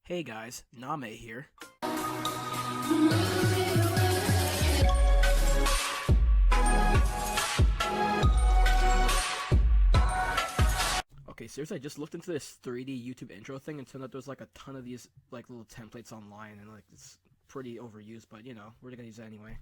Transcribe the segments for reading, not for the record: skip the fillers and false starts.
Hey guys, Name here. Okay, seriously, I just looked into this 3D YouTube intro thing and turned out there's like a ton of these like little templates online and like it's pretty overused, but you know, we're gonna use it anyway.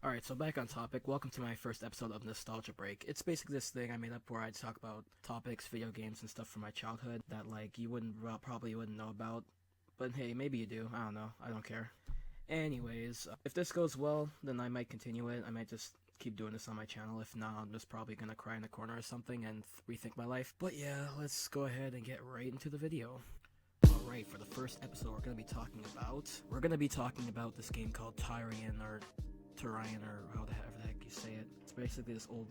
Alright, so back on topic. Welcome to my first episode of Nostalgia Break. It's basically this thing I made up where I talk about topics, video games, and stuff from my childhood that like you probably wouldn't know about. But hey, maybe you do. I don't know. I don't care. Anyways, if this goes well, then I might continue it. I might just keep doing this on my channel. If not, I'm just probably gonna cry in a corner or something and rethink my life. But yeah, let's go ahead and get right into the video. Alright, for the first episode we're gonna be talking about this game called Tyrian or how the heck you say it. It's basically this old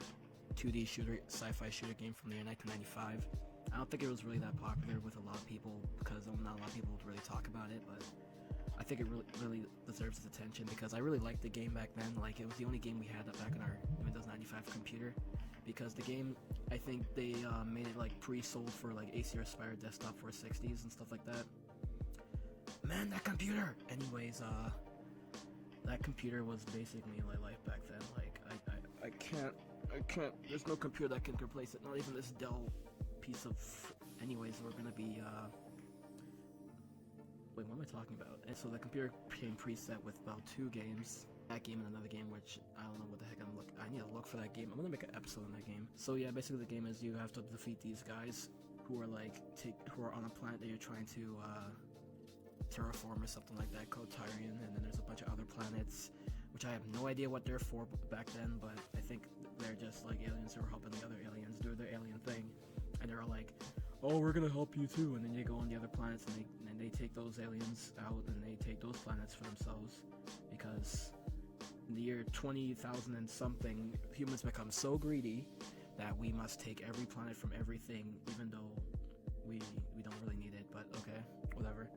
2D shooter, sci-fi shooter game from the year 1995. I don't think it was really that popular with a lot of people because not a lot of people would really talk about it, but I think it really deserves its attention because I really liked the game back then. Like, it was the only game we had back on our Windows 95 computer, because the game, I think they made it like pre-sold for like Acer-inspired desktop 460s and stuff like that. Man, that computer! Anyways, that computer was basically my life back then. Like, I can't, there's no computer that can replace it, not even this Dell piece of... Anyways, we're gonna be, wait, what am I talking about? And so the computer came preset with about 2 games. That game and another game, which I don't know what the heck I need to look for that game. I'm gonna make an episode on that game. So yeah, basically the game is you have to defeat these guys who are like, who are on a planet that you're trying to, terraform or something like that, called Tyrian, and then there's a bunch of other planets which I have no idea what they're for back then, but I think they're just like aliens who are helping the other aliens do their alien thing, and they're all like, oh, we're gonna help you too, and then they go on the other planets and they take those aliens out and they take those planets for themselves, because in the year 20,000 and something, humans become so greedy that we must take every planet from everything, even though we don't really need it, but okay, whatever.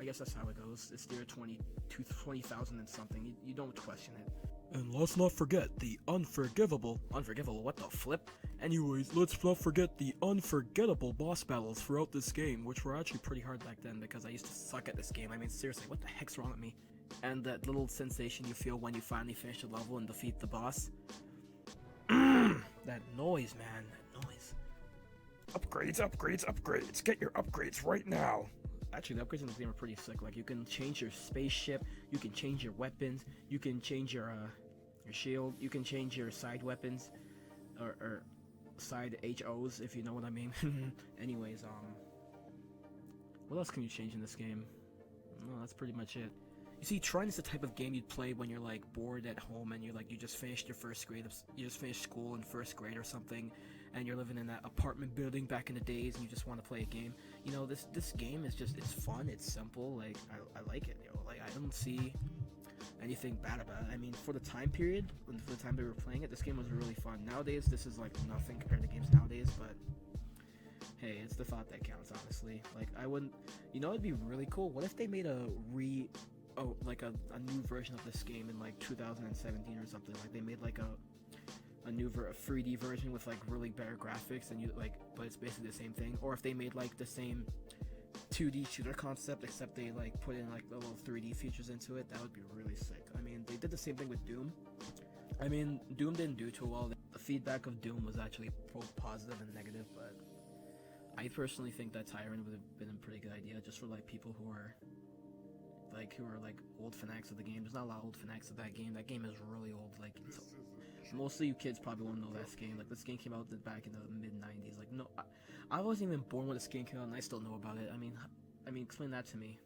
I guess that's how it goes. It's the year 20,000 and something. You don't question it. And let's not forget the unforgivable. Unforgivable? What the flip? Anyways, let's not forget the unforgettable boss battles throughout this game, which were actually pretty hard back then because I used to suck at this game. I mean, seriously, what the heck's wrong with me? And that little sensation you feel when you finally finish the level and defeat the boss. That noise, man. That noise. Upgrades, upgrades, upgrades. Get your upgrades right now. Actually, the upgrades in this game are pretty sick. Like, you can change your spaceship, you can change your weapons, you can change your shield, you can change your side weapons, or side HOs, if you know what I mean. Anyways, what else can you change in this game? No, that's pretty much it. You see, Trine is the type of game you'd play when you're like bored at home and you just finished your first grade, you just finished school in first grade or something, and you're living in that apartment building back in the days and you just want to play a game. You know, this game is just, it's fun, it's simple, like, I like it, you know, like, I don't see anything bad about it. I mean, for the time period, for the time they were playing it, this game was really fun. Nowadays, this is like nothing compared to games nowadays, but hey, it's the thought that counts, honestly. Like, I wouldn't, you know, it'd be really cool. What if they made a new version of this game in like 2017 or something? Like, they made like a new 3D version with like really better graphics, and you like, but it's basically the same thing. Or if they made like the same 2D shooter concept, except they like put in like little 3D features into it, that would be really sick. I mean, they did the same thing with Doom. I mean, Doom didn't do too well. The feedback of Doom was actually both positive and negative, but I personally think that Tyrant would have been a pretty good idea, just for like people who are old fanatics of the game. There's not a lot of old fanatics of that game. That game is really old. Like, mostly you kids probably won't know this game. Like, this game came out back in the mid-90s. Like, no, I wasn't even born when this game came out, and I still know about it. I mean, explain that to me.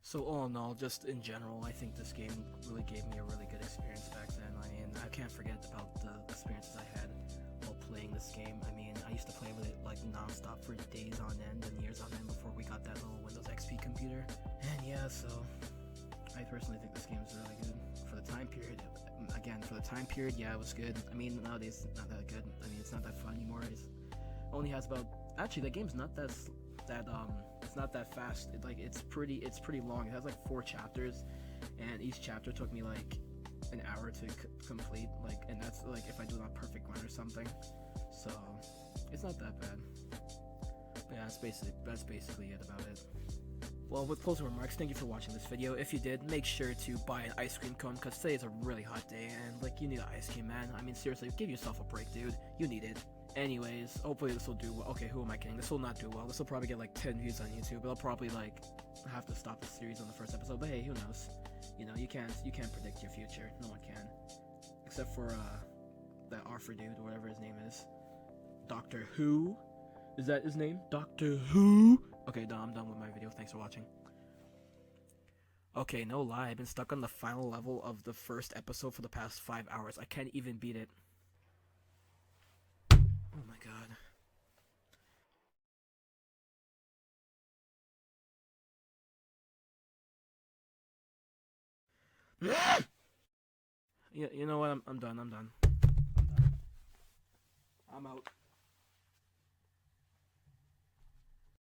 So all in all, just in general, I think this game really gave me a really good experience back then. I mean, I can't forget about the experiences I had while playing this game. I mean, I used to play with it like non-stop for days on end and years on end before we got that little Windows XP computer. And yeah, so I personally think this game is really good for the time period. Again, for the time period, yeah, it was good. I mean, nowadays it's not that good. I mean, it's not that fun anymore. It only has about, actually, the game's not it's not that fast. It's pretty long. It has like 4 chapters, and each chapter took me like an hour to complete. Like, and that's like if I do it on perfect run or something. So It's not that bad. But yeah, that's basically it about it. Well, with closing remarks, thank you for watching this video. If you did, make sure to buy an ice cream cone, because today is a really hot day, and, like, you need ice cream, man. I mean, seriously, give yourself a break, dude. You need it. Anyways, hopefully this will do well. Okay, who am I kidding? This will not do well. This will probably get, like, 10 views on YouTube, but I'll probably, like, have to stop the series on the first episode, but hey, who knows? You know, you can't predict your future. No one can. Except for, that Arthur dude, or whatever his name is. Doctor Who? Is that his name? Doctor Who? Okay, I'm done with my video. Thanks for watching. Okay, no lie. I've been stuck on the final level of the first episode for the past 5 hours. I can't even beat it. Oh my god. You know what? I'm done. I'm out.